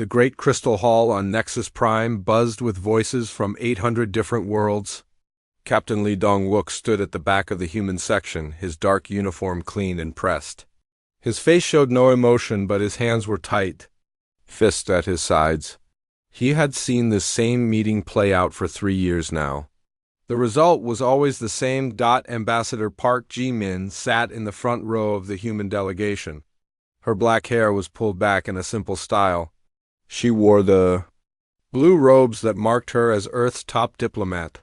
The great crystal hall on Nexus Prime buzzed with voices from 800 different worlds. Captain Lee Dong-wook stood at the back of the human section, his dark uniform clean and pressed. His face showed no emotion, but his hands were tight, fists at his sides. He had seen this same meeting play out for 3 years now. The result was always the same. Ambassador Park Ji-min sat in the front row of the human delegation. Her black hair was pulled back in a simple style. She wore the blue robes that marked her as Earth's top diplomat.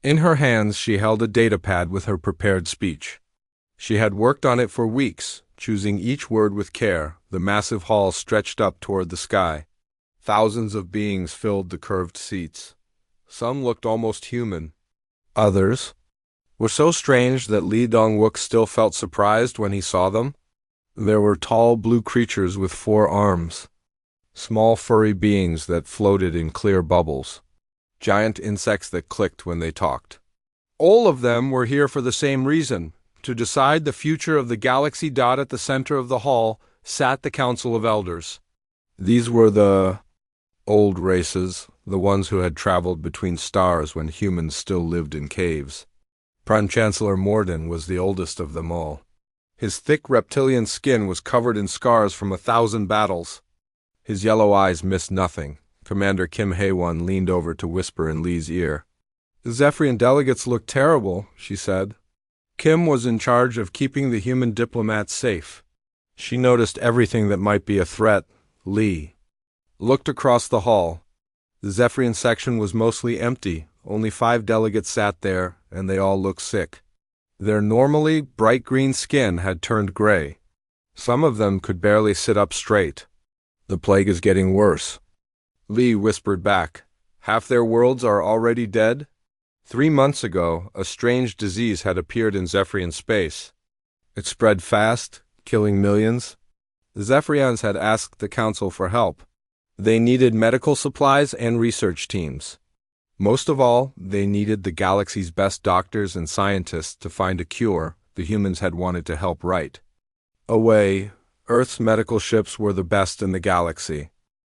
In her hands she held a datapad with her prepared speech. She had worked on it for weeks, choosing each word with care. The massive hall stretched up toward the sky. Thousands of beings filled the curved seats. Some looked almost human. Others were so strange that Lee Dong-wook still felt surprised when he saw them. There were tall blue creatures with 4 arms, small furry beings that floated in clear bubbles, giant insects that clicked when they talked. All of them were here for the same reason, to decide the future of the galaxy. At the center of the hall sat the Council of Elders. These were the old races, the ones who had traveled between stars when humans still lived in caves. Prime Chancellor Morden was the oldest of them all. His thick reptilian skin was covered in scars from 1,000 battles. His yellow eyes missed nothing. Commander Kim Hae-won leaned over to whisper in Lee's ear. "The Zephyrian delegates look terrible," she said. Kim was in charge of keeping the human diplomats safe. She noticed everything that might be a threat. Lee looked across the hall. The Zephyrian section was mostly empty. Only 5 delegates sat there, and they all looked sick. Their normally bright green skin had turned gray. Some of them could barely sit up straight. "The plague is getting worse," Lee whispered back. "Half their worlds are already dead." 3 months ago, a strange disease had appeared in Zephyrian space. It spread fast, killing millions. The Zephyrians had asked the Council for help. They needed medical supplies and research teams. Most of all, they needed the galaxy's best doctors and scientists to find a cure the humans had wanted to help right away. Earth's medical ships were the best in the galaxy.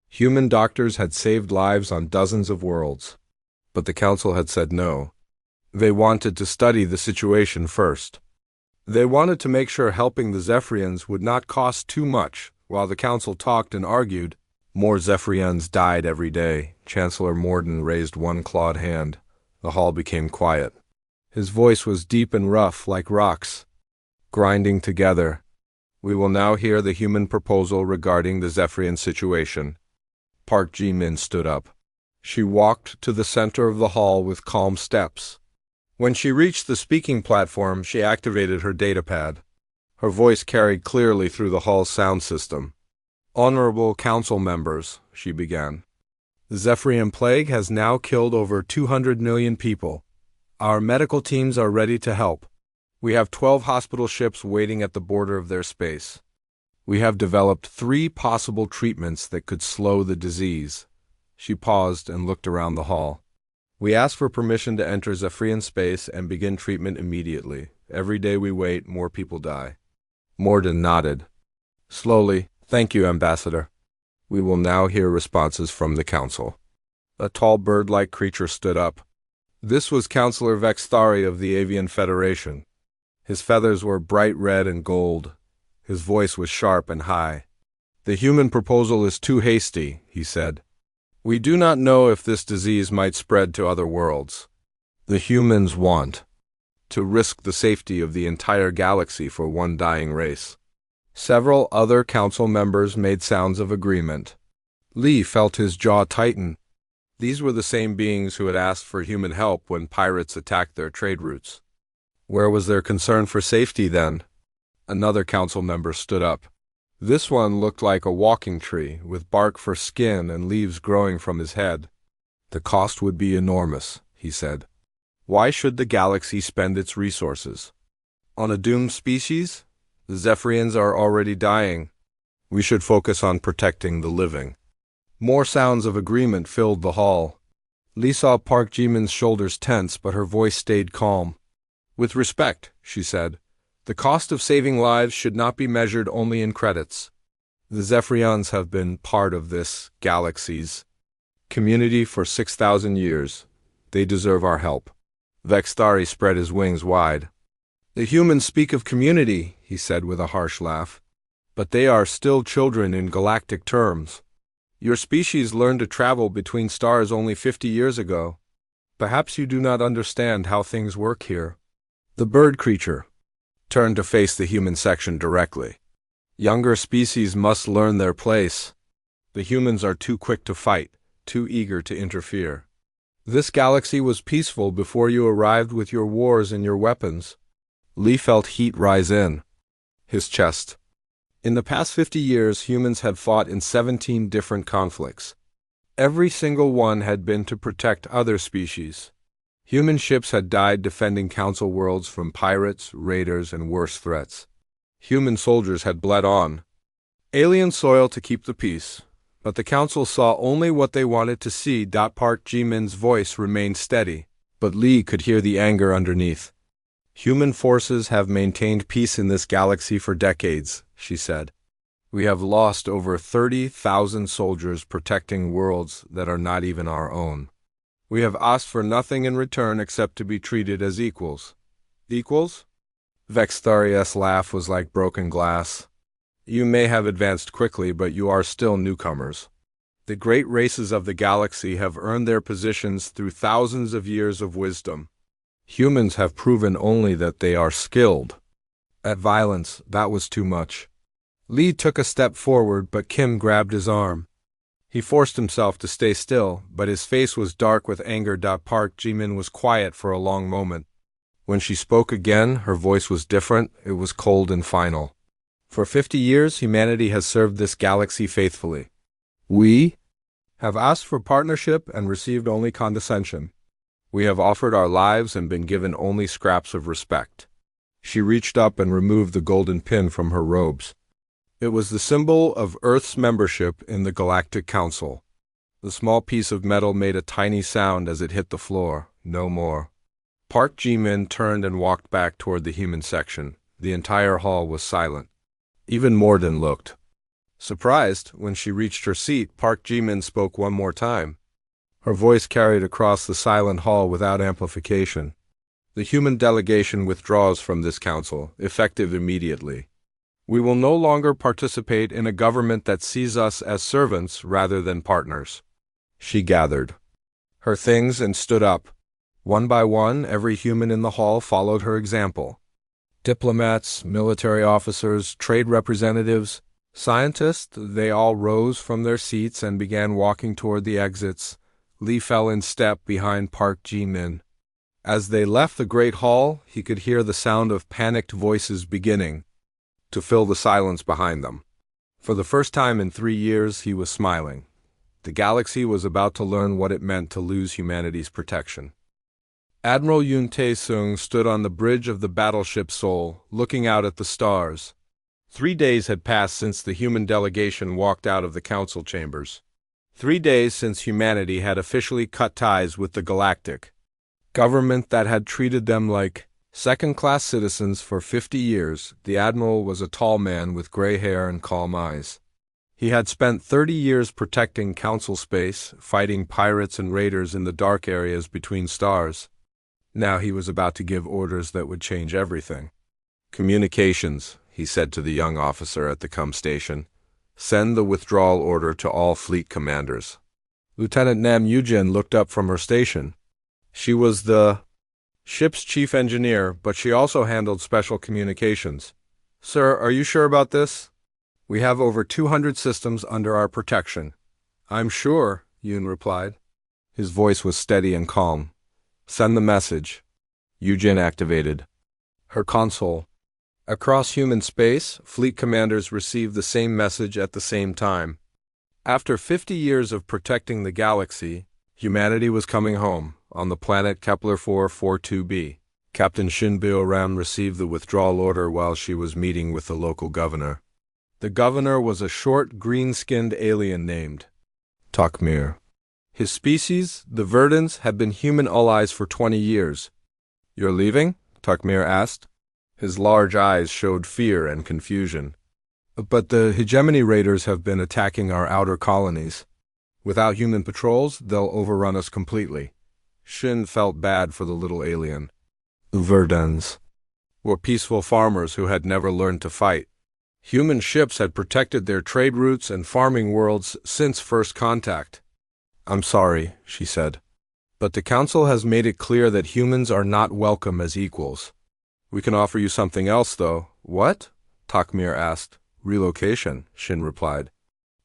Human doctors had saved lives on dozens of worlds. But the Council had said no. They wanted to study the situation first. They wanted to make sure helping the Zephyrians would not cost too much. While the Council talked and argued, more Zephyrians died every day. Chancellor Morden raised one clawed hand. The hall became quiet. His voice was deep and rough, like rocks grinding together. "We will now hear the human proposal regarding the Zephyrian situation." Park Ji-min stood up. She walked to the center of the hall with calm steps. When she reached the speaking platform, she activated her datapad. Her voice carried clearly through the hall's sound system. "Honorable Council members," she began. "The Zephyrian plague has now killed over 200 million people. Our medical teams are ready to help. We have 12 hospital ships waiting at the border of their space. We have developed 3 possible treatments that could slow the disease." She paused and looked around the hall. "We ask for permission to enter Zephyrian space and begin treatment immediately. Every day we wait, more people die." Morden nodded. Slowly, "Thank you, Ambassador. We will now hear responses from the Council." A tall bird-like creature stood up. This was Councillor Vexthari of the Avian Federation. His feathers were bright red and gold. His voice was sharp and high. "The human proposal is too hasty," he said. "We do not know if this disease might spread to other worlds. The humans want to risk the safety of the entire galaxy for one dying race." Several other council members made sounds of agreement. Lee felt his jaw tighten. These were the same beings who had asked for human help when pirates attacked their trade routes. Where was their concern for safety then? Another council member stood up. This one looked like a walking tree, with bark for skin and leaves growing from his head. "The cost would be enormous," he said. "Why should the galaxy spend its resources on a doomed species? The Zephyrians are already dying. We should focus on protecting the living." More sounds of agreement filled the hall. Lee saw Park Ji-min's shoulders tense, but her voice stayed calm. "With respect," she said, "the cost of saving lives should not be measured only in credits. The Zephyrians have been part of this galaxy's community for 6,000 years. They deserve our help. Vextari spread his wings wide. The humans speak of community, he said with a harsh laugh. But they are still children in galactic terms. Your species learned to travel between stars only 50 years ago. Perhaps you do not understand how things work here. The bird creature turned to face the human section directly. Younger species must learn their place. The humans are too quick to fight, too eager to interfere. This galaxy was peaceful before you arrived with your wars and your weapons. Lee felt heat rise in his chest. In the past 50 years, humans had fought in 17 different conflicts. Every single one had been to protect other species. Human ships had died defending Council worlds from pirates, raiders, and worse threats. Human soldiers had bled on alien soil to keep the peace, but the Council saw only what they wanted to see. Park Ji-min's voice remained steady, but Lee could hear the anger underneath. Human forces have maintained peace in this galaxy for decades, she said. We have lost over 30,000 soldiers protecting worlds that are not even our own. We have asked for nothing in return except to be treated as equals. Equals? Vextharius' laugh was like broken glass. You may have advanced quickly, but you are still newcomers. The great races of the galaxy have earned their positions through thousands of years of wisdom. Humans have proven only that they are skilled at violence. That was too much. Lee took a step forward, but Kim grabbed his arm. He forced himself to stay still, but his face was dark with anger. Park Ji-min was quiet for a long moment. When she spoke again, her voice was different. It was cold and final. For 50 years, humanity has served this galaxy faithfully. We have asked for partnership and received only condescension. We have offered our lives and been given only scraps of respect. She reached up and removed the golden pin from her robes. It was the symbol of Earth's membership in the Galactic Council. The small piece of metal made a tiny sound as it hit the floor. No more. Park Ji-min turned and walked back toward the human section. The entire hall was silent. Even Morden looked surprised. When she reached her seat, Park Ji-min spoke one more time. Her voice carried across the silent hall without amplification. The human delegation withdraws from this council, effective immediately. We will no longer participate in a government that sees us as servants rather than partners. She gathered her things and stood up. One by one, every human in the hall followed her example. Diplomats, military officers, trade representatives, scientists, they all rose from their seats and began walking toward the exits. Lee fell in step behind Park Ji-min. As they left the great hall, he could hear the sound of panicked voices beginning to fill the silence behind them. For the first time in 3 years, he was smiling. The galaxy was about to learn what it meant to lose humanity's protection. Admiral Yoon Tae-sung stood on the bridge of the battleship Seoul, looking out at the stars. 3 days had passed since the human delegation walked out of the council chambers. 3 days since humanity had officially cut ties with the galactic government that had treated them like second-class citizens for 50 years. The admiral was a tall man with gray hair and calm eyes. He had spent 30 years protecting council space, fighting pirates and raiders in the dark areas between stars. Now he was about to give orders that would change everything. Communications, he said to the young officer at the com station. Send the withdrawal order to all fleet commanders. Lieutenant Nam Yujin looked up from her station. She was the ship's chief engineer, but she also handled special communications. Sir, are you sure about this? We have over 200 systems under our protection. I'm sure, Yoon replied. His voice was steady and calm. Send the message. Yujin activated her console. Across human space, fleet commanders received the same message at the same time. After 50 years of protecting the galaxy, humanity was coming home, on the planet Kepler 442b. Captain Shin Bio-ram received the withdrawal order while she was meeting with the local governor. The governor was a short, green-skinned alien named Takmir. His species, the Verdans, had been human allies for 20 years. You're leaving? Takmir asked. His large eyes showed fear and confusion. But the hegemony raiders have been attacking our outer colonies. Without human patrols, they'll overrun us completely. Shin felt bad for the little alien. Verdans were peaceful farmers who had never learned to fight. Human ships had protected their trade routes and farming worlds since first contact. I'm sorry, she said. But the Council has made it clear that humans are not welcome as equals. We can offer you something else, though. What? Takmir asked. Relocation, Shin replied.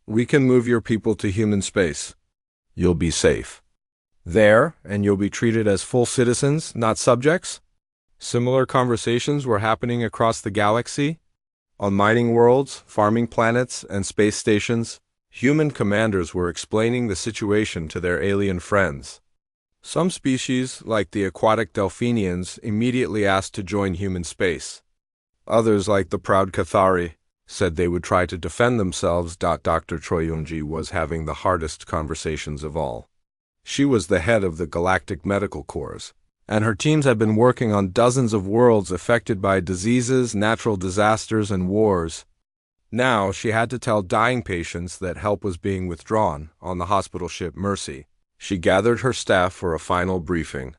We can move your people to human space. You'll be safe there, and you'll be treated as full citizens, not subjects. Similar conversations were happening across the galaxy. On mining worlds, farming planets, and space stations, human commanders were explaining the situation to their alien friends. Some species, like the aquatic Delphinians, immediately asked to join human space. Others, like the proud Cathari, said they would try to defend themselves. Dr. Choyunji was having the hardest conversations of all. She was the head of the Galactic Medical Corps, and her teams had been working on dozens of worlds affected by diseases, natural disasters, and wars. Now she had to tell dying patients that help was being withdrawn on the hospital ship Mercy. She gathered her staff for a final briefing.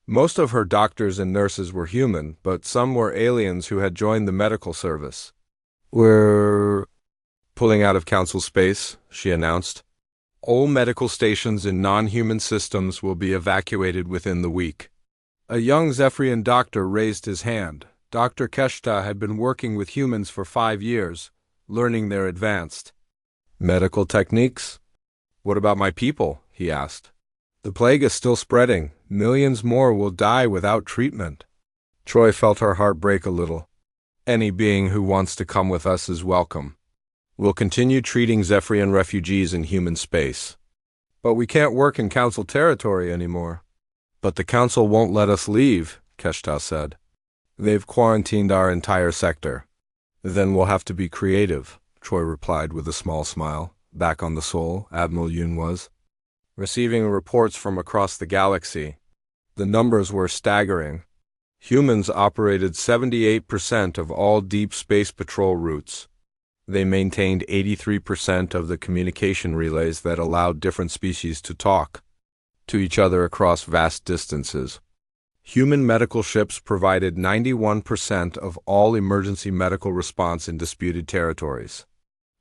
Most of her doctors and nurses were human, but some were aliens who had joined the medical service. We're pulling out of Council space, she announced. All medical stations in non-human systems will be evacuated within the week. A young Zephyrian doctor raised his hand. Dr. Keshta had been working with humans for 5 years, learning their advanced medical techniques. What about my people? He asked. The plague is still spreading. Millions more will die without treatment. Troy felt her heart break a little. Any being who wants to come with us is welcome. We'll continue treating Zephyrian refugees in human space. But we can't work in Council territory anymore. But the Council won't let us leave, Keshta said. They've quarantined our entire sector. Then we'll have to be creative, Troy replied with a small smile. Back on the Sol, Admiral Yun was receiving reports from across the galaxy. The numbers were staggering. Humans operated 78% of all deep space patrol routes. They maintained 83% of the communication relays that allowed different species to talk to each other across vast distances. Human medical ships provided 91% of all emergency medical response in disputed territories.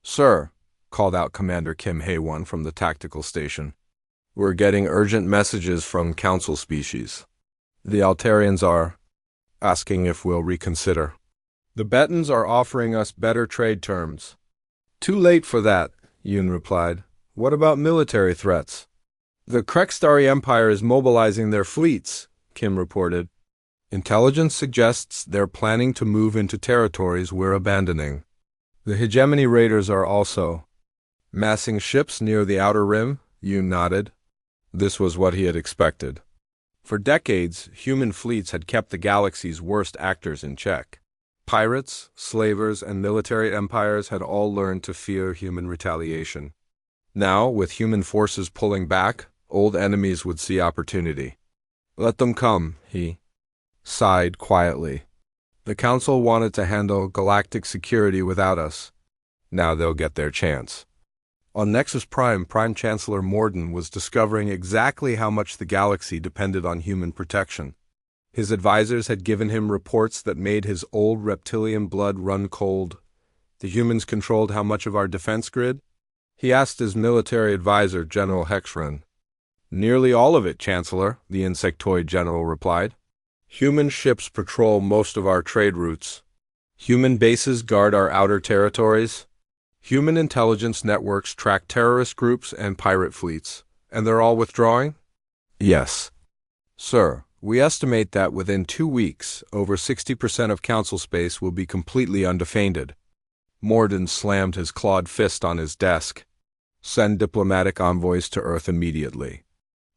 Sir, called out Commander Kim Hae-won from the tactical station. We're getting urgent messages from Council species. The Altarians are asking if we'll reconsider. The Betons are offering us better trade terms. Too late for that, Yoon replied. What about military threats? The Krekstari Empire is mobilizing their fleets, Kim reported. Intelligence suggests they're planning to move into territories we're abandoning. The hegemony raiders are also massing ships near the outer rim, Yoon nodded. This was what he had expected. For decades, human fleets had kept the galaxy's worst actors in check. Pirates, slavers, and military empires had all learned to fear human retaliation. Now, with human forces pulling back, old enemies would see opportunity. Let them come, he sighed quietly. The Council wanted to handle galactic security without us. Now they'll get their chance. On Nexus Prime, Prime Chancellor Morden was discovering exactly how much the galaxy depended on human protection. His advisors had given him reports that made his old reptilian blood run cold. The humans controlled how much of our defense grid? He asked his military advisor, General Hexron. Nearly all of it, Chancellor, the insectoid general replied. Human ships patrol most of our trade routes. Human bases guard our outer territories. Human intelligence networks track terrorist groups and pirate fleets. And they're all withdrawing? Yes. Sir, we estimate that within 2 weeks, over 60% of Council space will be completely undefended. Morden slammed his clawed fist on his desk. Send diplomatic envoys to Earth immediately.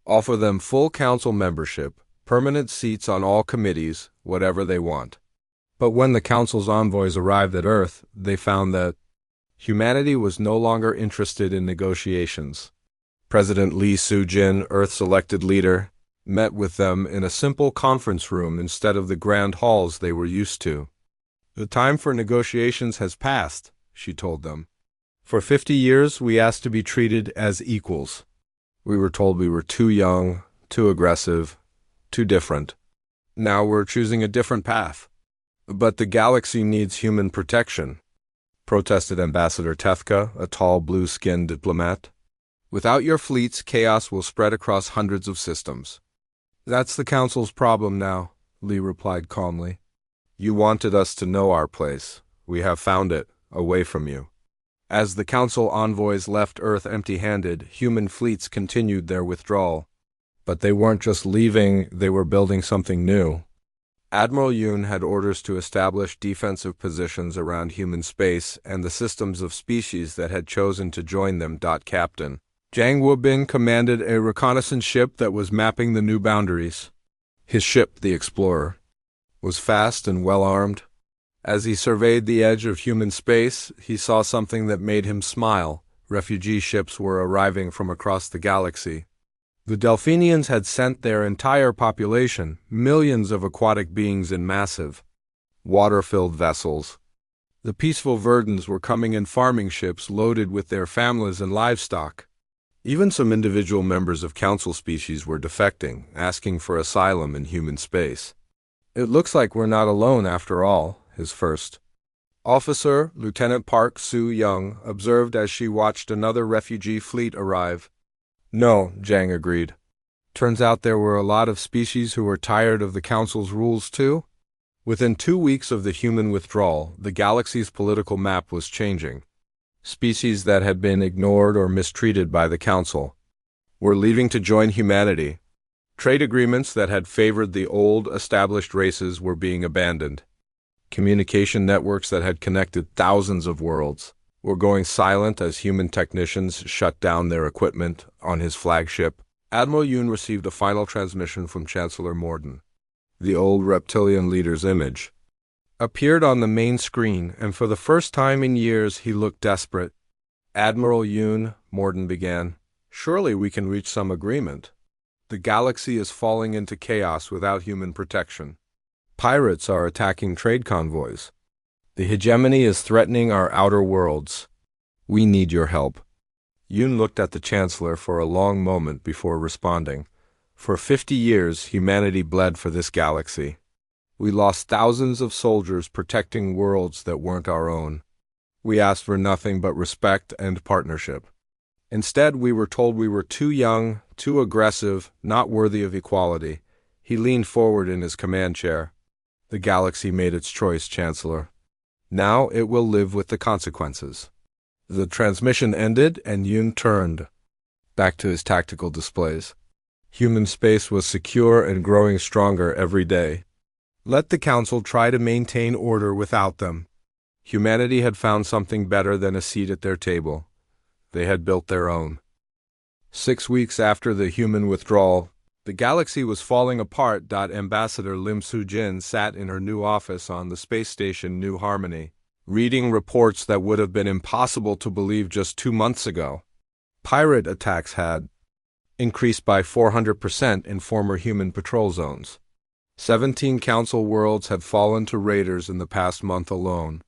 Offer them full Council membership, permanent seats on all committees, whatever they want. But when the Council's envoys arrived at Earth, they found that humanity was no longer interested in negotiations. President Lee Soo-jin, Earth's elected leader, met with them in a simple conference room instead of the grand halls they were used to. The time for negotiations has passed, she told them. For 50 years, we asked to be treated as equals. We were told we were too young, too aggressive, too different. Now we're choosing a different path. But the galaxy needs human protection, protested Ambassador Tethka, a tall, blue-skinned diplomat. Without your fleets, chaos will spread across hundreds of systems. That's the Council's problem now, Lee replied calmly. You wanted us to know our place. We have found it, away from you. As the Council envoys left Earth empty-handed, human fleets continued their withdrawal. But they weren't just leaving, they were building something new. Admiral Yoon had orders to establish defensive positions around human space and the systems of species that had chosen to join them. Captain Jang Woo-bin commanded a reconnaissance ship that was mapping the new boundaries. His ship, the Explorer, was fast and well-armed. As he surveyed the edge of human space, he saw something that made him smile. Refugee ships were arriving from across the galaxy. The Delphinians had sent their entire population, millions of aquatic beings in massive, water-filled vessels. The peaceful Verdans were coming in farming ships loaded with their families and livestock. Even some individual members of Council species were defecting, asking for asylum in human space. It looks like we're not alone after all, his first officer, Lieutenant Park Soo-young, observed as she watched another refugee fleet arrive. No, Jang agreed. Turns out there were a lot of species who were tired of the Council's rules too. Within 2 weeks of the human withdrawal, the galaxy's political map was changing. Species that had been ignored or mistreated by the Council were leaving to join humanity. Trade agreements that had favored the old, established races were being abandoned. Communication networks that had connected thousands of worlds were going silent as human technicians shut down their equipment on his flagship. Admiral Yoon received a final transmission from Chancellor Morden. The old reptilian leader's image appeared on the main screen, and for the first time in years he looked desperate. Admiral Yoon, Morden began, surely we can reach some agreement. The galaxy is falling into chaos without human protection. Pirates are attacking trade convoys. The hegemony is threatening our outer worlds. We need your help. Yoon looked at the Chancellor for a long moment before responding. For 50 years, humanity bled for this galaxy. We lost thousands of soldiers protecting worlds that weren't our own. We asked for nothing but respect and partnership. Instead, we were told we were too young, too aggressive, not worthy of equality. He leaned forward in his command chair. The galaxy made its choice, Chancellor. Now it will live with the consequences. The transmission ended, and Yoon turned back to his tactical displays. Human space was secure and growing stronger every day. Let the Council try to maintain order without them. Humanity had found something better than a seat at their table. They had built their own. 6 weeks after the human withdrawal, the galaxy was falling apart. Ambassador Lim Soo-jin sat in her new office on the space station New Harmony, reading reports that would have been impossible to believe just 2 months ago. Pirate attacks had increased by 400% in former human patrol zones. 17 Council worlds had fallen to raiders in the past month alone.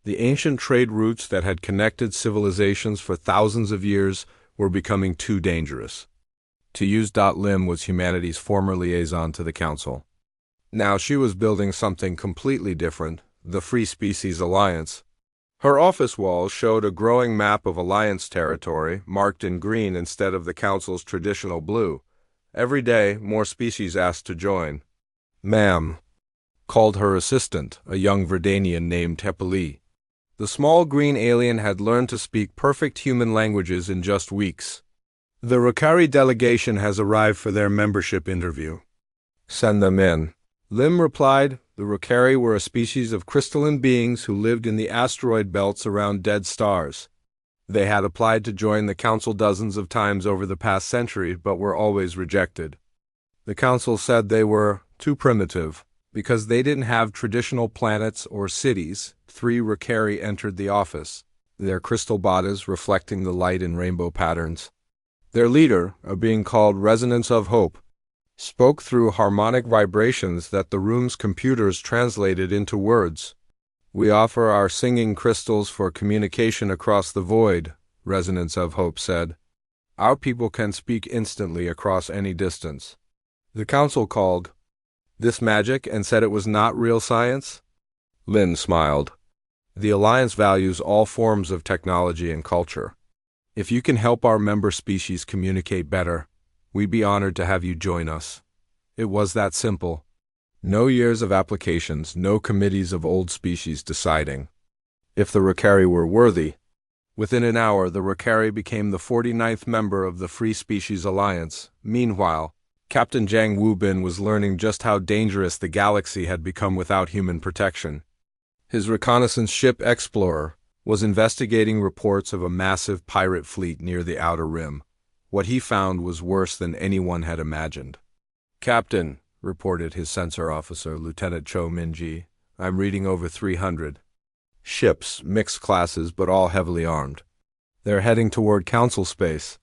The ancient trade routes that had connected civilizations for thousands of years were becoming too dangerous to use. Lim was humanity's former liaison to the Council. Now she was building something completely different, the Free Species Alliance. Her office walls showed a growing map of Alliance territory, marked in green instead of the Council's traditional blue. Every day, more species asked to join. Ma'am, called her assistant, a young Verdanian named Hepali. The small green alien had learned to speak perfect human languages in just weeks. The Rukari delegation has arrived for their membership interview. Send them in. Lim replied. The Rukari were a species of crystalline beings who lived in the asteroid belts around dead stars. They had applied to join the Council dozens of times over the past century, but were always rejected. The Council said they were too primitive. Because they didn't have traditional planets or cities, 3 Rukari entered the office, their crystal bodies reflecting the light in rainbow patterns. Their leader, a being called Resonance of Hope, spoke through harmonic vibrations that the room's computers translated into words. We offer our singing crystals for communication across the void, Resonance of Hope said. Our people can speak instantly across any distance. The council called this magic and said it was not real science? Lin smiled. The Alliance values all forms of technology and culture. If you can help our member species communicate better, we'd be honored to have you join us. It was that simple. No years of applications, no committees of old species deciding if the Ricari were worthy. Within an hour, the Ricari became the 49th member of the Free Species Alliance. Meanwhile, Captain Zhang Wubin was learning just how dangerous the galaxy had become without human protection. His reconnaissance ship Explorer was investigating reports of a massive pirate fleet near the Outer Rim. What he found was worse than anyone had imagined. "Captain," reported his sensor officer, Lieutenant Cho Minji, "I'm reading over 300 ships, mixed classes, but all heavily armed. They're heading toward Council space."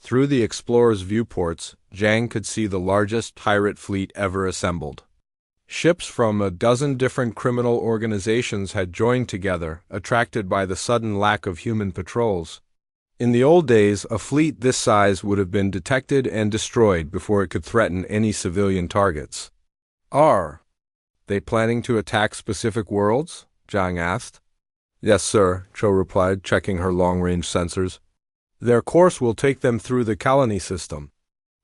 Through the Explorer's viewports, Zhang could see the largest pirate fleet ever assembled. Ships from a dozen different criminal organizations had joined together, attracted by the sudden lack of human patrols. In the old days, a fleet this size would have been detected and destroyed before it could threaten any civilian targets. "Are they planning to attack specific worlds?" Zhang asked. "Yes, sir," Cho replied, checking her long-range sensors. "Their course will take them through the colony system.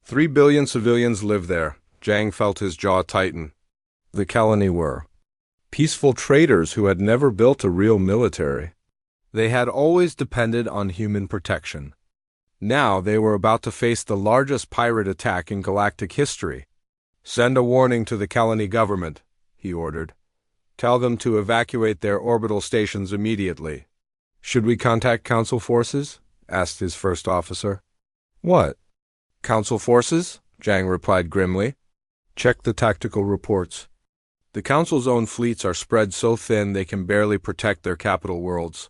3 billion civilians live there." Zhang felt his jaw tighten. The colony were peaceful traders who had never built a real military. They had always depended on human protection. Now they were about to face the largest pirate attack in galactic history. "Send a warning to the colony government," he ordered. "Tell them to evacuate their orbital stations immediately." "Should we contact Council forces?" asked his first officer. "What? Council forces?" Zhang replied grimly. "Check the tactical reports. The Council's own fleets are spread so thin they can barely protect their capital worlds."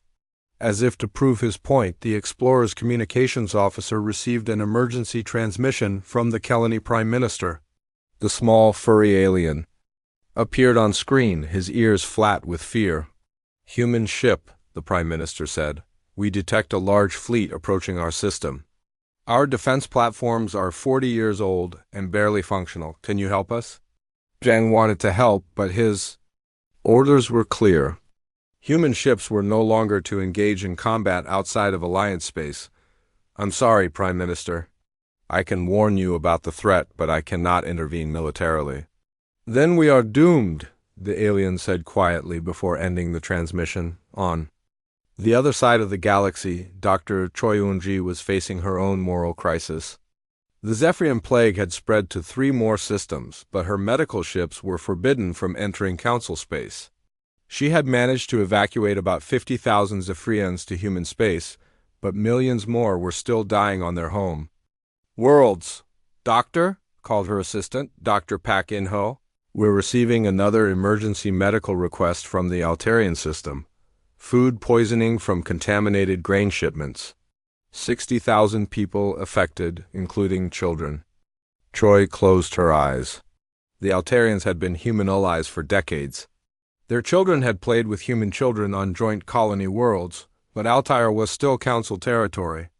As if to prove his point, the Explorer's communications officer received an emergency transmission from the Kelani Prime Minister. The small, furry alien appeared on screen, his ears flat with fear. "Human ship," the Prime Minister said. "We detect a large fleet approaching our system. Our defense platforms are 40 years old and barely functional. Can you help us?" Zhang wanted to help, but his orders were clear. Human ships were no longer to engage in combat outside of Alliance space. "I'm sorry, Prime Minister. I can warn you about the threat, but I cannot intervene militarily." "Then we are doomed," the alien said quietly before ending the transmission. On the other side of the galaxy, Dr. Choi Eun-ji was facing her own moral crisis. The Zephyrian plague had spread to 3 more systems, but her medical ships were forbidden from entering Council space. She had managed to evacuate about 50,000 Zephyrians to human space, but millions more were still dying on their home worlds. "Doctor," called her assistant, Dr. Pak In-ho, "we're receiving another emergency medical request from the Altarian system. Food poisoning from contaminated grain shipments. 60,000 people affected, including children." Choi closed her eyes. The Altarians had been human allies for decades. Their children had played with human children on joint colony worlds, but Altair was still Council territory.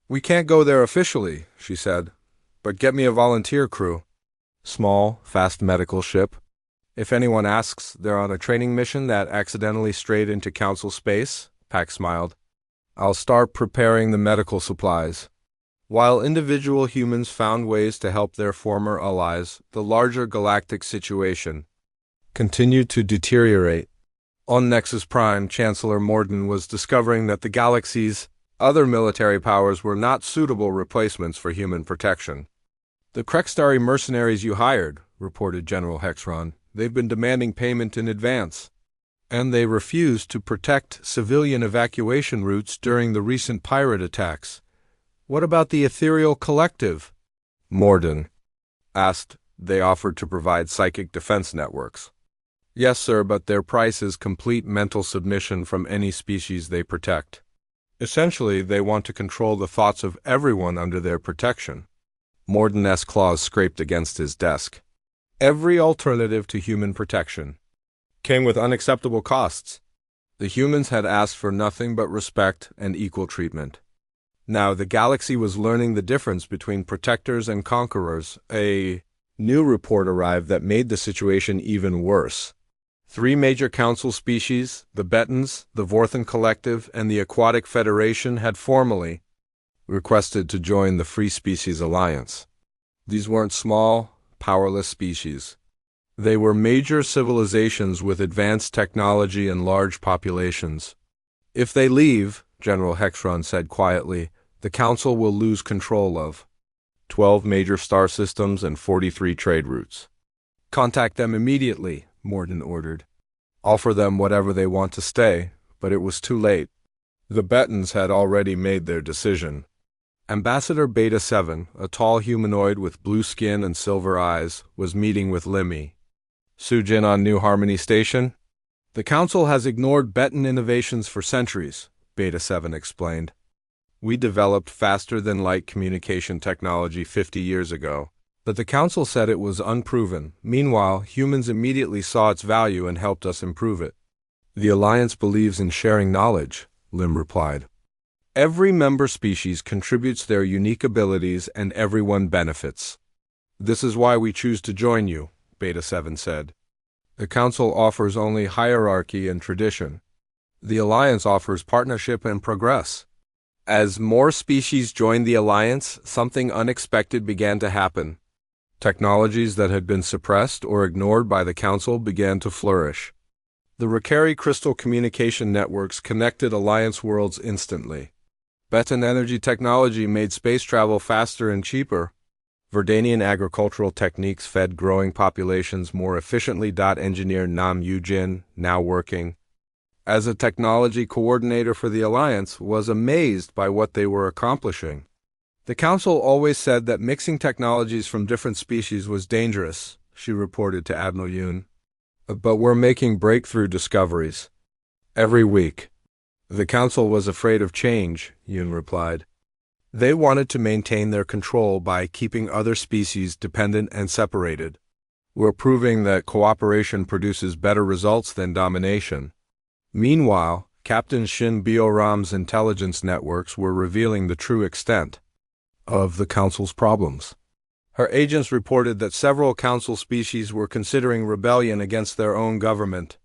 "We can't go there officially," she said, "but get me a volunteer crew. Small, fast medical ship. If anyone asks, they're on a training mission that accidentally strayed into Council space," Pak smiled. "I'll start preparing the medical supplies." While individual humans found ways to help their former allies, the larger galactic situation continued to deteriorate. On Nexus Prime, Chancellor Morden was discovering that the galaxy's other military powers were not suitable replacements for human protection. "The Krextari mercenaries you hired," reported General Hexron. "They've been demanding payment in advance. And they refused to protect civilian evacuation routes during the recent pirate attacks. What about the Ethereal Collective?" Morden asked. "They offered to provide psychic defense networks." "Yes, sir, but their price is complete mental submission from any species they protect. Essentially, they want to control the thoughts of everyone under their protection." Morden's claws scraped against his desk. "Every alternative to human protection came with unacceptable costs. The humans had asked for nothing but respect and equal treatment. Now the galaxy was learning the difference between protectors and conquerors. A new report arrived that made the situation even worse. 3 major council species, the Betons, the Vorthan Collective, and the Aquatic Federation, had formally requested to join the Free Species Alliance. These weren't small, powerless species. They were major civilizations with advanced technology and large populations. If they leave, General Hexron said quietly, the Council will lose control of 12 major star systems and 43 trade routes. Contact them immediately, Morden ordered. Offer them whatever they want to stay, but it was too late. The Betons had already made their decision. Ambassador Beta 7, a tall humanoid with blue skin and silver eyes, was meeting with Limmy. Sujin on New Harmony Station? The Council has ignored Beton innovations for centuries, Beta 7 explained. We developed faster-than-light communication technology 50 years ago, but the Council said it was unproven. Meanwhile, humans immediately saw its value and helped us improve it. The Alliance believes in sharing knowledge, Lim replied. Every member species contributes their unique abilities and everyone benefits. This is why we choose to join you, Beta 7 said. The Council offers only hierarchy and tradition. The Alliance offers partnership and progress. As more species joined the Alliance, something unexpected began to happen. Technologies that had been suppressed or ignored by the Council began to flourish. The Rakari crystal communication networks connected Alliance worlds instantly. Beton energy technology made space travel faster and cheaper. Verdanian agricultural techniques fed growing populations more efficiently. Engineer Nam Yujin, now working as a technology coordinator for the Alliance, was amazed by what they were accomplishing. The Council always said that mixing technologies from different species was dangerous, she reported to Admiral Yoon. But we're making breakthrough discoveries every week. The Council was afraid of change, Yoon replied. They wanted to maintain their control by keeping other species dependent and separated. We're proving that cooperation produces better results than domination. Meanwhile, Captain Shin Bioram's intelligence networks were revealing the true extent of the Council's problems. Her agents reported that several Council species were considering rebellion against their own government.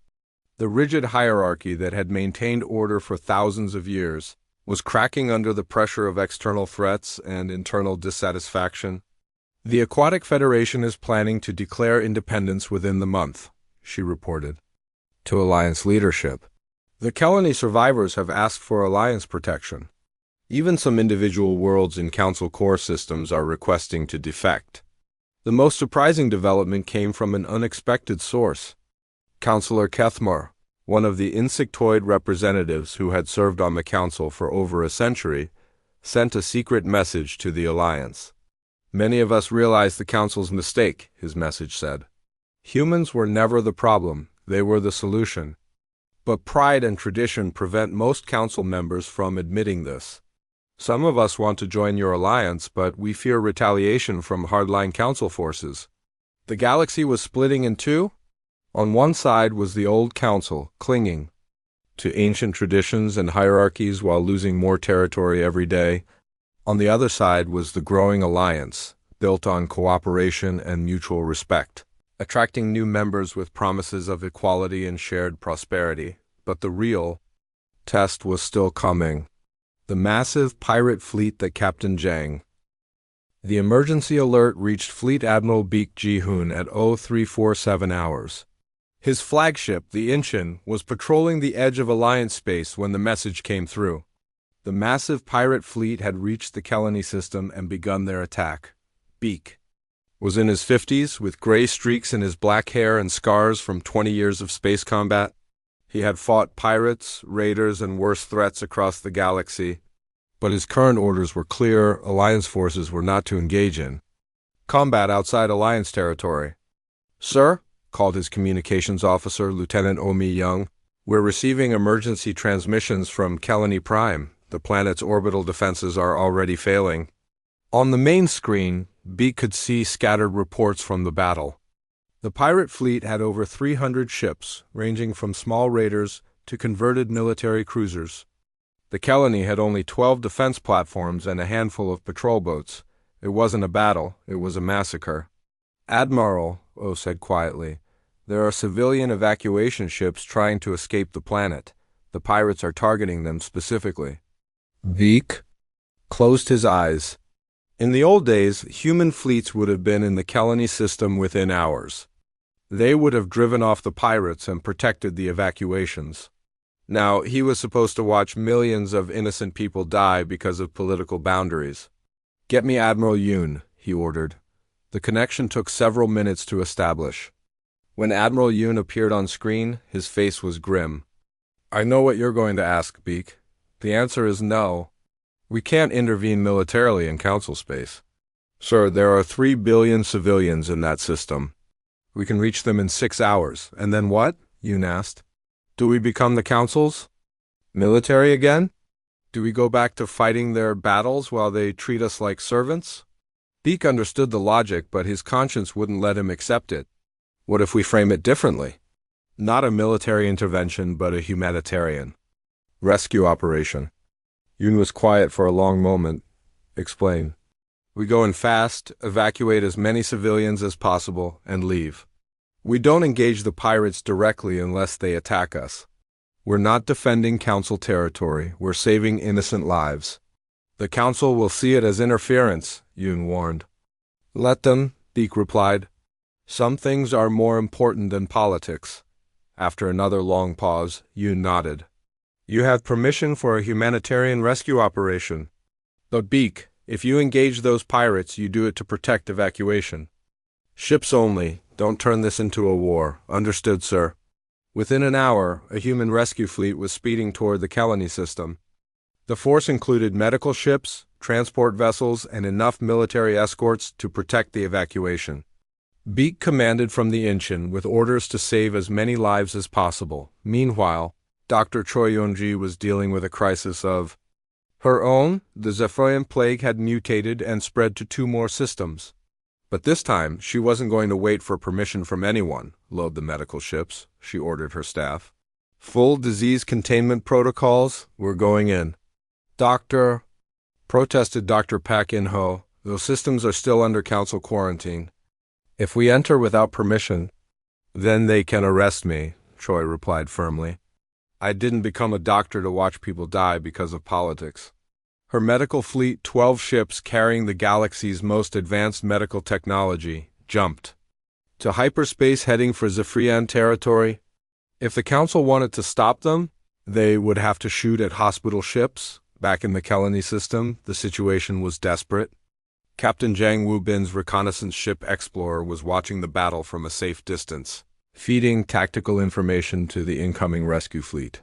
The rigid hierarchy that had maintained order for thousands of years was cracking under the pressure of external threats and internal dissatisfaction. The Aquatic Federation is planning to declare independence within the month, she reported to Alliance leadership. The Kelani survivors have asked for Alliance protection. Even some individual worlds in Council core systems are requesting to defect. The most surprising development came from an unexpected source. Councillor Kethmar, one of the insectoid representatives who had served on the Council for over a century, sent a secret message to the Alliance. Many of us realize the Council's mistake, his message said. Humans were never the problem, they were the solution. But pride and tradition prevent most Council members from admitting this. Some of us want to join your alliance, but we fear retaliation from hardline Council forces. The galaxy was splitting in two. On one side was the old Council, clinging to ancient traditions and hierarchies while losing more territory every day. On the other side was the growing alliance, built on cooperation and mutual respect, attracting new members with promises of equality and shared prosperity. But the real test was still coming. The massive pirate fleet that Captain Zhang. The emergency alert reached Fleet Admiral Baek Ji-hoon at 0347 hours. His flagship, the Inchin, was patrolling the edge of Alliance space when the message came through. The massive pirate fleet had reached the Kelani system and begun their attack. Baek was in his 50s, with gray streaks in his black hair and scars from 20 years of space combat. He had fought pirates, raiders, and worse threats across the galaxy, but his current orders were clear. Alliance forces were not to engage in combat outside Alliance territory. "Sir," called his communications officer, Lieutenant Omi Young, "we're receiving emergency transmissions from Kelani Prime. The planet's orbital defenses are already failing." On the main screen, Baek could see scattered reports from the battle. The pirate fleet had over 300 ships, ranging from small raiders to converted military cruisers. The Kelani had only 12 defense platforms and a handful of patrol boats. It wasn't a battle, it was a massacre. "Admiral," O said quietly, "there are civilian evacuation ships trying to escape the planet. The pirates are targeting them specifically." Beak closed his eyes. In the old days, human fleets would have been in the Kelani system within hours. They would have driven off the pirates and protected the evacuations. Now, he was supposed to watch millions of innocent people die because of political boundaries. "Get me Admiral Yoon," he ordered. The connection took several minutes to establish. When Admiral Yoon appeared on screen, his face was grim. "I know what you're going to ask, Beak. The answer is no. We can't intervene militarily in Council space. Sir, there are 3 billion civilians in that system. We can reach them in 6 hours. And then what?" Yoon asked. "Do we become the Council's military again? Do we go back to fighting their battles while they treat us like servants?" Beak understood the logic, but his conscience wouldn't let him accept it. What if we frame it differently? Not a military intervention, but a humanitarian rescue operation. Yoon was quiet for a long moment. "Explain." "We go in fast, evacuate as many civilians as possible, and leave. We don't engage the pirates directly unless they attack us. We're not defending Council territory, we're saving innocent lives." "The Council will see it as interference," Yoon warned. "Let them," Beak replied. "Some things are more important than politics." After another long pause, Yoon nodded. "You have permission for a humanitarian rescue operation. But Beak, if you engage those pirates, you do it to protect evacuation. Ships only, don't turn this into a war. Understood, sir." Within an hour, a human rescue fleet was speeding toward the Kelani system. The force included medical ships, transport vessels, and enough military escorts to protect the evacuation. Beak commanded from the Inchin with orders to save as many lives as possible. Meanwhile, Dr. Choi Yonji was dealing with a crisis of her own. The Zephyrian plague had mutated and spread to 2 more systems. But this time, she wasn't going to wait for permission from anyone. "Load the medical ships," she ordered her staff. "Full disease containment protocols, we're going in." "Doctor," protested Dr. Pak In-ho, "those systems are still under Council quarantine. If we enter without permission, then they can arrest me," Choi replied firmly. "I didn't become a doctor to watch people die because of politics." Her medical fleet, 12 ships carrying the galaxy's most advanced medical technology, jumped to hyperspace heading for Zephyrian territory. If the Council wanted to stop them, they would have to shoot at hospital ships. Back in the Kelani system, the situation was desperate. Captain Jang Woo-bin's reconnaissance ship Explorer was watching the battle from a safe distance, feeding tactical information to the incoming rescue fleet.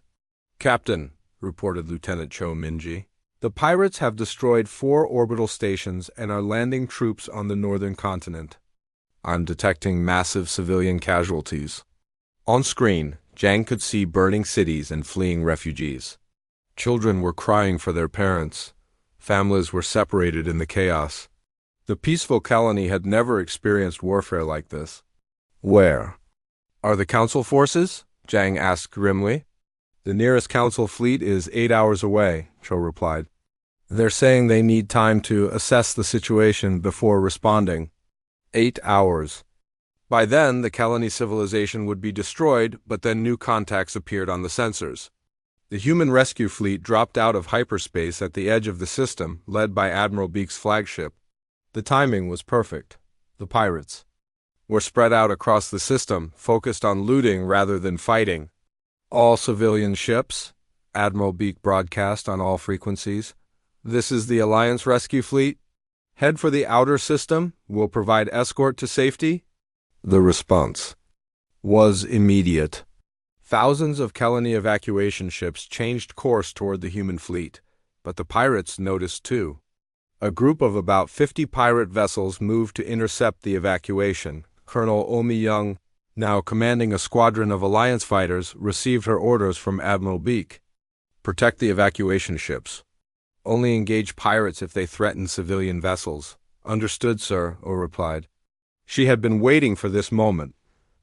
"Captain," reported Lieutenant Cho Minji, "the pirates have destroyed 4 orbital stations and are landing troops on the northern continent. I'm detecting massive civilian casualties." On screen, Jang could see burning cities and fleeing refugees. Children were crying for their parents. Families were separated in the chaos. The peaceful Kelani had never experienced warfare like this. "Where are the Council forces?" Jang asked grimly. "The nearest Council fleet is 8 hours away," Cho replied. "They're saying they need time to assess the situation before responding." 8 hours. By then, the Kelani civilization would be destroyed, but then new contacts appeared on the sensors. The human rescue fleet dropped out of hyperspace at the edge of the system, led by Admiral Beak's flagship. The timing was perfect. The pirates were spread out across the system, focused on looting rather than fighting. "All civilian ships," Admiral Beak broadcast on all frequencies. "This is the Alliance Rescue Fleet. Head for the outer system. We'll provide escort to safety." The response was immediate. Thousands of Kelani evacuation ships changed course toward the human fleet, but the pirates noticed too. A group of about 50 pirate vessels moved to intercept the evacuation. Colonel Omi Young, now commanding a squadron of Alliance fighters, received her orders from Admiral Beak. "Protect the evacuation ships. Only engage pirates if they threaten civilian vessels." "Understood, sir," O replied. She had been waiting for this moment.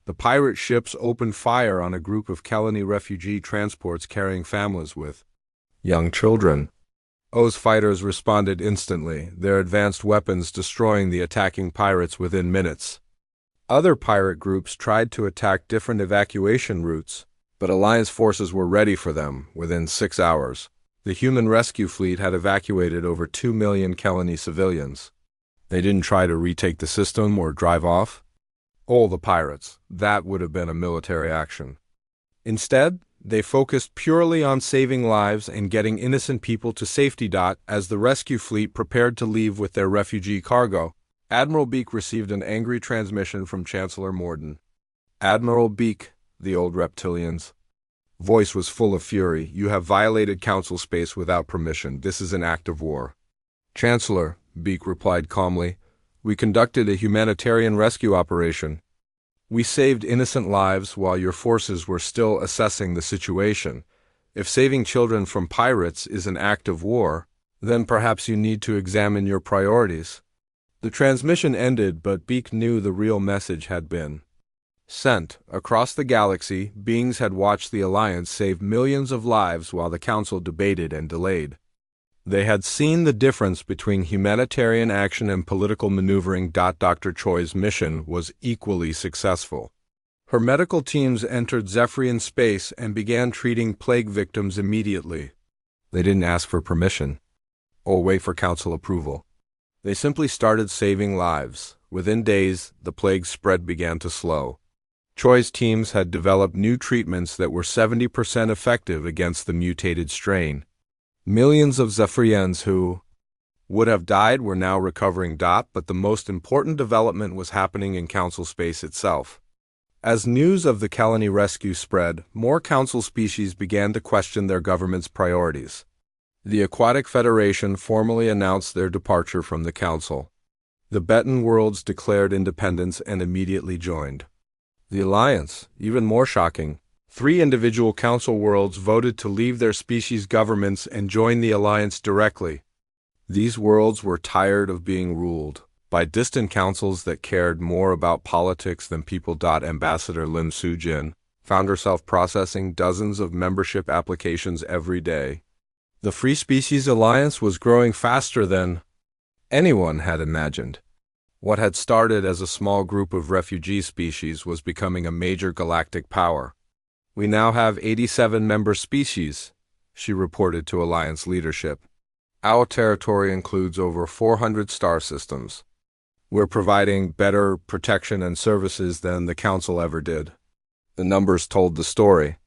The pirate ships opened fire on a group of colony refugee transports carrying families with young children. O's fighters responded instantly, their advanced weapons destroying the attacking pirates within minutes. Other pirate groups tried to attack different evacuation routes, but Alliance forces were ready for them within 6 hours. The human rescue fleet had evacuated over 2 million colony civilians. They didn't try to retake the system or drive off. All the pirates. That would have been a military action. Instead, they focused purely on saving lives and getting innocent people to safety. As the rescue fleet prepared to leave with their refugee cargo, Admiral Beak received an angry transmission from Chancellor Morden. Admiral Beak, the old reptilian's voice was full of fury. You have violated Council space without permission. This is an act of war. Chancellor, Beak replied calmly, we conducted a humanitarian rescue operation. We saved innocent lives while your forces were still assessing the situation. If saving children from pirates is an act of war, then perhaps you need to examine your priorities. The transmission ended, but Beak knew the real message had been sent. Across the galaxy, beings had watched the Alliance save millions of lives while the Council debated and delayed. They had seen the difference between humanitarian action and political maneuvering. Dr. Choi's mission was equally successful. Her medical teams entered Zephyrian space and began treating plague victims immediately. They didn't ask for permission or wait for Council approval. They simply started saving lives. Within days, the plague spread began to slow. Choi's teams had developed new treatments that were 70% effective against the mutated strain. Millions of Zephyrians who would have died were now recovering. But the most important development was happening in Council space itself. As news of the colony rescue spread, more Council species began to question their government's priorities. The Aquatic Federation formally announced their departure from the Council. The Betan worlds declared independence and immediately joined the Alliance. Even more shocking, 3 individual Council worlds voted to leave their species' governments and join the Alliance directly. These worlds were tired of being ruled by distant councils that cared more about politics than people. Ambassador Lim Soo-jin found herself processing dozens of membership applications every day. The Free Species Alliance was growing faster than anyone had imagined. What had started as a small group of refugee species was becoming a major galactic power. We now have 87 member species, she reported to Alliance leadership. Our territory includes over 400 star systems. We're providing better protection and services than the Council ever did. The numbers told the story.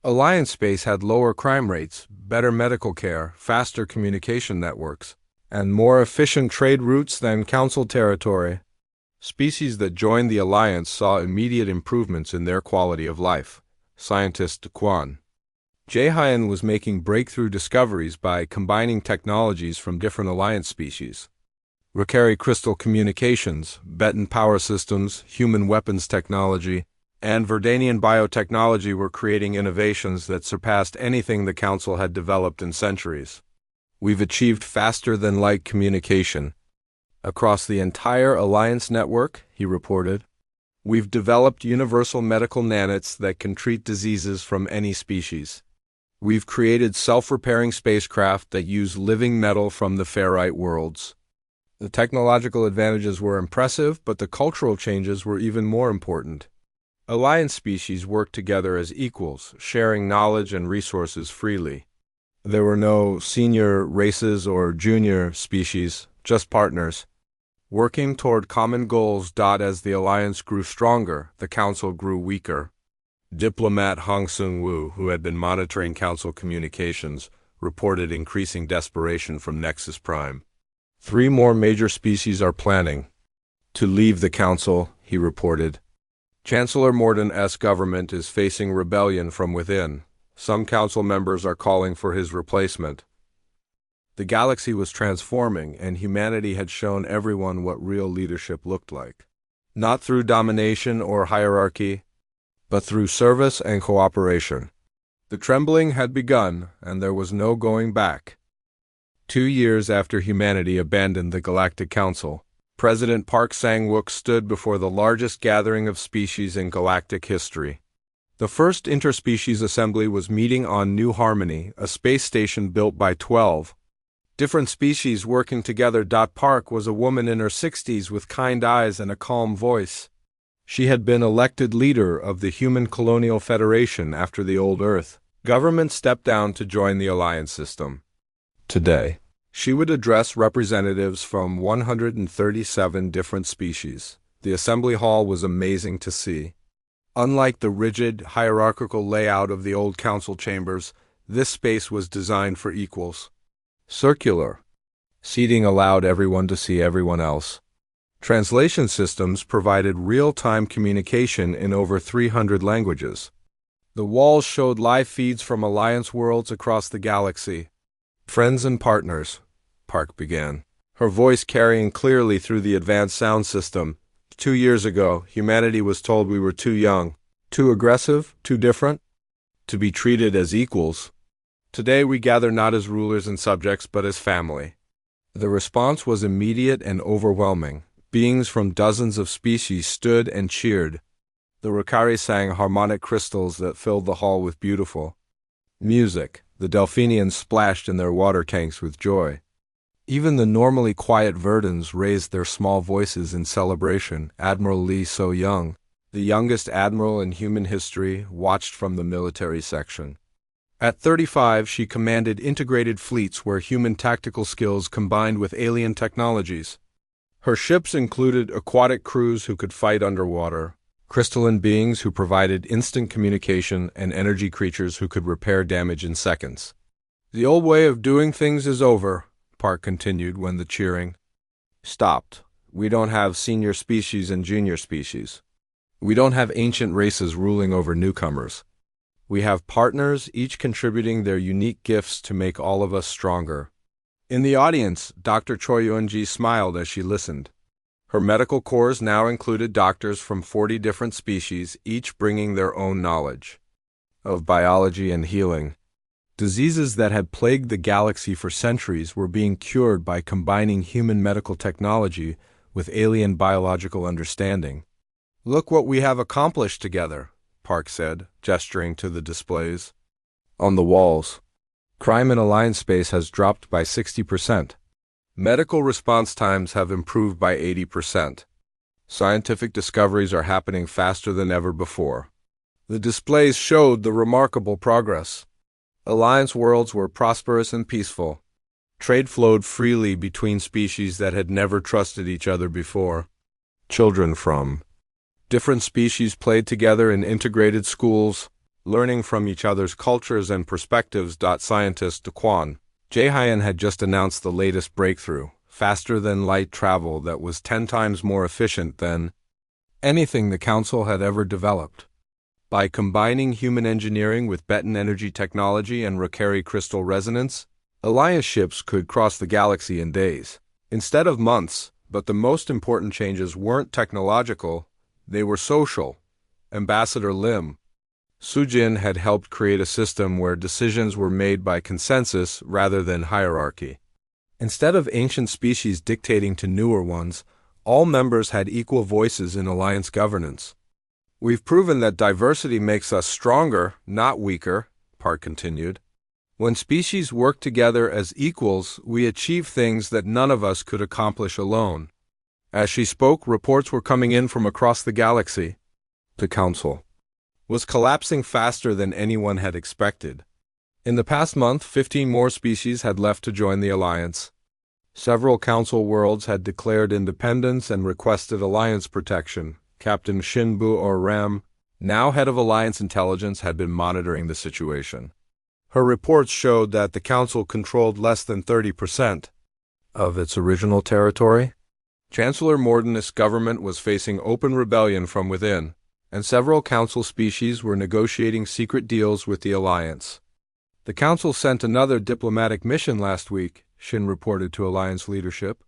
Alliance space had lower crime rates, better medical care, faster communication networks, and more efficient trade routes than Council territory. Species that joined the Alliance saw immediate improvements in their quality of life. Scientist Quan Jae-hyun was making breakthrough discoveries by combining technologies from different Alliance species. Rakari crystal communications, Betan power systems, human weapons technology, and Verdanian biotechnology were creating innovations that surpassed anything the Council had developed in centuries. We've achieved faster-than-light communication across the entire Alliance network, he reported. We've developed universal medical nanites that can treat diseases from any species. We've created self-repairing spacecraft that use living metal from the ferrite worlds. The technological advantages were impressive, but the cultural changes were even more important. Alliance species worked together as equals, sharing knowledge and resources freely. There were no senior races or junior species, just partners, working toward common goals. As the Alliance grew stronger, the Council grew weaker. Diplomat Hong Seung-woo, who had been monitoring Council communications, reported increasing desperation from Nexus Prime. 3 more major species are planning to leave the Council, he reported. Chancellor Morden's government is facing rebellion from within. Some Council members are calling for his replacement. The galaxy was transforming, and humanity had shown everyone what real leadership looked like. Not through domination or hierarchy, but through service and cooperation. The trembling had begun, and there was no going back. 2 years after humanity abandoned the Galactic Council, President Park Sang-wook stood before the largest gathering of species in galactic history. The first interspecies assembly was meeting on New Harmony, a space station built by 12 different species working together. Park was a woman in her 60s with kind eyes and a calm voice. She had been elected leader of the Human Colonial Federation after the Old Earth government stepped down to join the alliance system. Today, she would address representatives from 137 different species. The assembly hall was amazing to see. Unlike the rigid, hierarchical layout of the old council chambers, this space was designed for equals. Circular. Seating allowed everyone to see everyone else. Translation systems provided real-time communication in over 300 languages. The walls showed live feeds from Alliance worlds across the galaxy. Friends and partners, Park began, her voice carrying clearly through the advanced sound system. 2 years ago, humanity was told we were too young, too aggressive, too different, to be treated as equals. Today we gather not as rulers and subjects, but as family. The response was immediate and overwhelming. Beings from dozens of species stood and cheered. The Rukari sang harmonic crystals that filled the hall with beautiful music. The Delphinians splashed in their water tanks with joy. Even the normally quiet Verdans raised their small voices in celebration. Admiral Lee So-young, the youngest admiral in human history, watched from the military section. At 35, she commanded integrated fleets where human tactical skills combined with alien technologies. Her ships included aquatic crews who could fight underwater, crystalline beings who provided instant communication, and energy creatures who could repair damage in seconds. The old way of doing things is over, Park continued when the cheering stopped. We don't have senior species and junior species. We don't have ancient races ruling over newcomers. We have partners, each contributing their unique gifts to make all of us stronger. In the audience, Dr. Choi Yun-ji smiled as she listened. Her medical corps now included doctors from 40 different species, each bringing their own knowledge of biology and healing. Diseases that had plagued the galaxy for centuries were being cured by combining human medical technology with alien biological understanding. Look what we have accomplished together, Park said, gesturing to the displays. On the walls, crime in Alliance space has dropped by 60%. Medical response times have improved by 80%. Scientific discoveries are happening faster than ever before. The displays showed the remarkable progress. Alliance worlds were prosperous and peaceful. Trade flowed freely between species that had never trusted each other before. Children from different species played together in integrated schools, learning from each other's cultures and perspectives. Scientist Daquan Jae-hyun had just announced the latest breakthrough, faster-than-light travel that was 10 times more efficient than anything the Council had ever developed. By combining human engineering with Beton energy technology and Rukari crystal resonance, Alliance ships could cross the galaxy in days, instead of months. But the most important changes weren't technological, they were social. Ambassador Lim Sujin had helped create a system where decisions were made by consensus rather than hierarchy. Instead of ancient species dictating to newer ones, all members had equal voices in Alliance governance. We've proven that diversity makes us stronger, not weaker, Park continued. When species work together as equals, we achieve things that none of us could accomplish alone. As she spoke, reports were coming in from across the galaxy. The Council was collapsing faster than anyone had expected. In the past month, 15 more species had left to join the Alliance. Several Council worlds had declared independence and requested Alliance protection. Captain Shinbu Oram, now head of Alliance intelligence, had been monitoring the situation. Her reports showed that the Council controlled less than 30% of its original territory. Chancellor Morden's government was facing open rebellion from within, and several Council species were negotiating secret deals with the Alliance. The Council sent another diplomatic mission last week, Shin reported to Alliance leadership.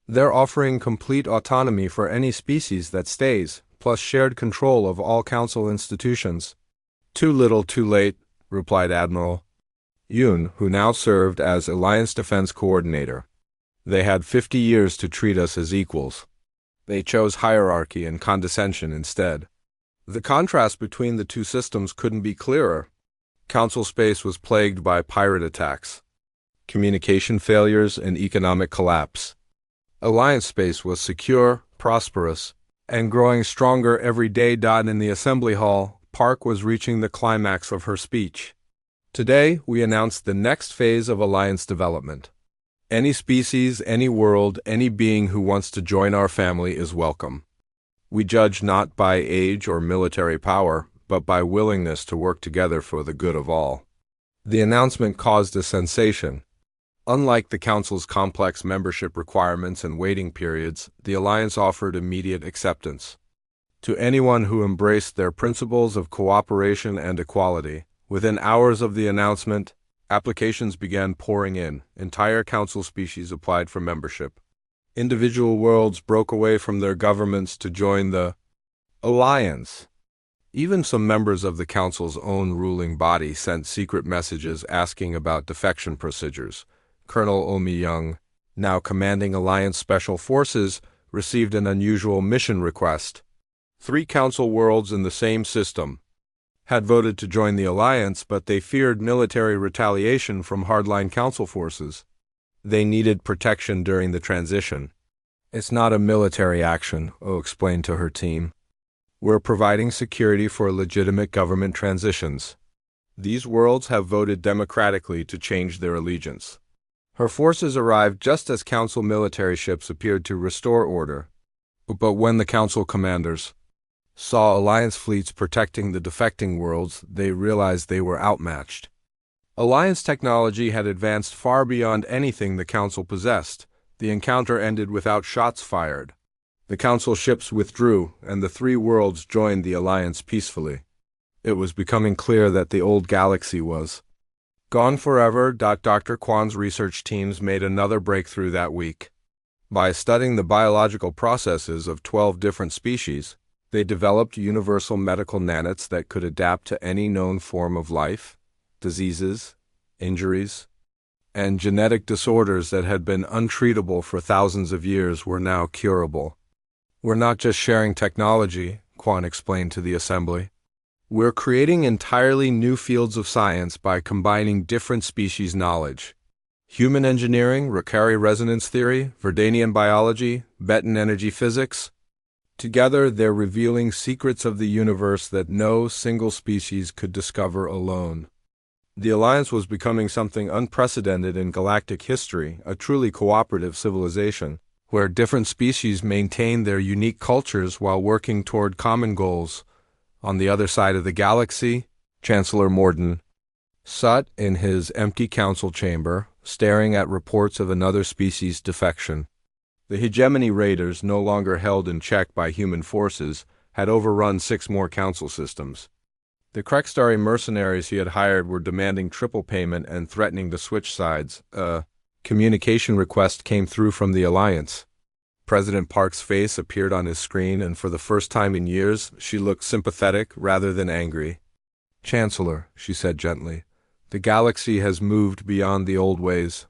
They're offering complete autonomy for any species that stays, plus shared control of all Council institutions. Too little, too late, replied Admiral Yoon, who now served as Alliance Defense Coordinator. They had 50 years to treat us as equals. They chose hierarchy and condescension instead. The contrast between the two systems couldn't be clearer. Council space was plagued by pirate attacks, communication failures, and economic collapse. Alliance space was secure, prosperous, and growing stronger every day. In the assembly hall, Park was reaching the climax of her speech. Today, we announced the next phase of Alliance development. Any species, any world, any being who wants to join our family is welcome. We judge not by age or military power, but by willingness to work together for the good of all. The announcement caused a sensation. Unlike the Council's complex membership requirements and waiting periods, the Alliance offered immediate acceptance. To anyone who embraced their principles of cooperation and equality, within hours of the announcement, applications began pouring in. Entire Council species applied for membership. Individual worlds broke away from their governments to join the Alliance. Even some members of the Council's own ruling body sent secret messages asking about defection procedures. Colonel Omi Young, now commanding Alliance Special Forces, received an unusual mission request. 3 Council worlds in the same system had voted to join the Alliance, but they feared military retaliation from hardline Council forces. They needed protection during the transition. It's not a military action, O explained to her team. We're providing security for legitimate government transitions. These worlds have voted democratically to change their allegiance. Her forces arrived just as Council military ships appeared to restore order. But when the Council commanders saw Alliance fleets protecting the defecting worlds, they realized they were outmatched. Alliance technology had advanced far beyond anything the Council possessed. The encounter ended without shots fired. The Council ships withdrew, and the 3 worlds joined the Alliance peacefully. It was becoming clear that the old galaxy was gone forever. Dr. Kwan's research teams made another breakthrough that week. By studying the biological processes of 12 different species, they developed universal medical nanots that could adapt to any known form of life, diseases, injuries, and genetic disorders that had been untreatable for thousands of years were now curable. We're not just sharing technology, Kwan explained to the assembly. We're creating entirely new fields of science by combining different species knowledge. Human engineering, Ricari resonance theory, Verdanian biology, Betan energy physics. Together, they're revealing secrets of the universe that no single species could discover alone. The Alliance was becoming something unprecedented in galactic history, a truly cooperative civilization, where different species maintained their unique cultures while working toward common goals. On the other side of the galaxy, Chancellor Morden sat in his empty council chamber, staring at reports of another species' defection. The hegemony raiders, no longer held in check by human forces, had overrun 6 more council systems. The Krekstari mercenaries he had hired were demanding triple payment and threatening to switch sides. A communication request came through from the Alliance. President Park's face appeared on his screen, and for the first time in years, she looked sympathetic rather than angry. Chancellor, she said gently, the galaxy has moved beyond the old ways.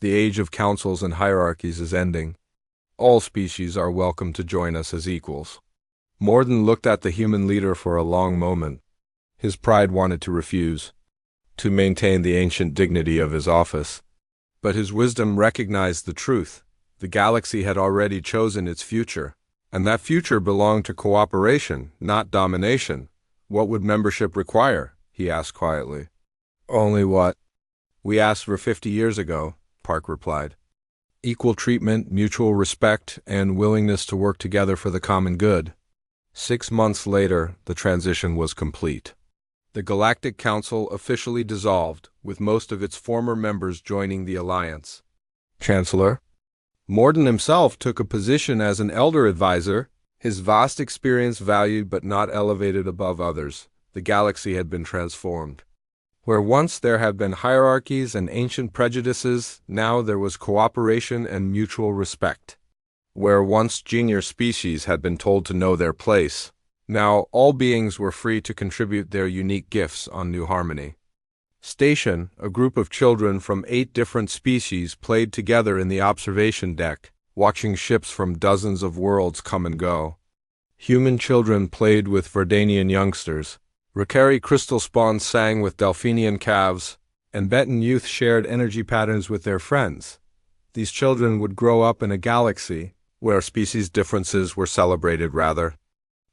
The age of councils and hierarchies is ending. All species are welcome to join us as equals. Morden looked at the human leader for a long moment. His pride wanted to refuse, to maintain the ancient dignity of his office. But his wisdom recognized the truth. The galaxy had already chosen its future, and that future belonged to cooperation, not domination. What would membership require? He asked quietly. Only what we asked for 50 years ago, Park replied. Equal treatment, mutual respect, and willingness to work together for the common good. 6 months later, the transition was complete. The Galactic Council officially dissolved, with most of its former members joining the Alliance. Chancellor Morden himself took a position as an elder advisor, his vast experience valued but not elevated above others. The galaxy had been transformed. Where once there had been hierarchies and ancient prejudices, now there was cooperation and mutual respect. Where once junior species had been told to know their place, now all beings were free to contribute their unique gifts on New Harmony. Station, a group of children from 8 different species played together in the observation deck. watching ships from dozens of worlds come and go. Human children played with Verdanian youngsters, Ricari crystal spawns sang with Delphinian calves, and Betan youth shared energy patterns with their friends. These children would grow up in a galaxy where species differences were celebrated rather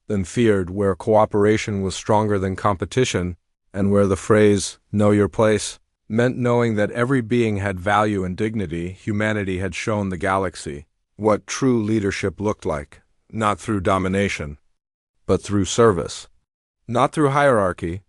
than feared, where cooperation was stronger than competition, and where the phrase, "know your place," meant knowing that every being had value and dignity. Humanity had shown the galaxy what true leadership looked like, not through domination, but through service. Not through hierarchy,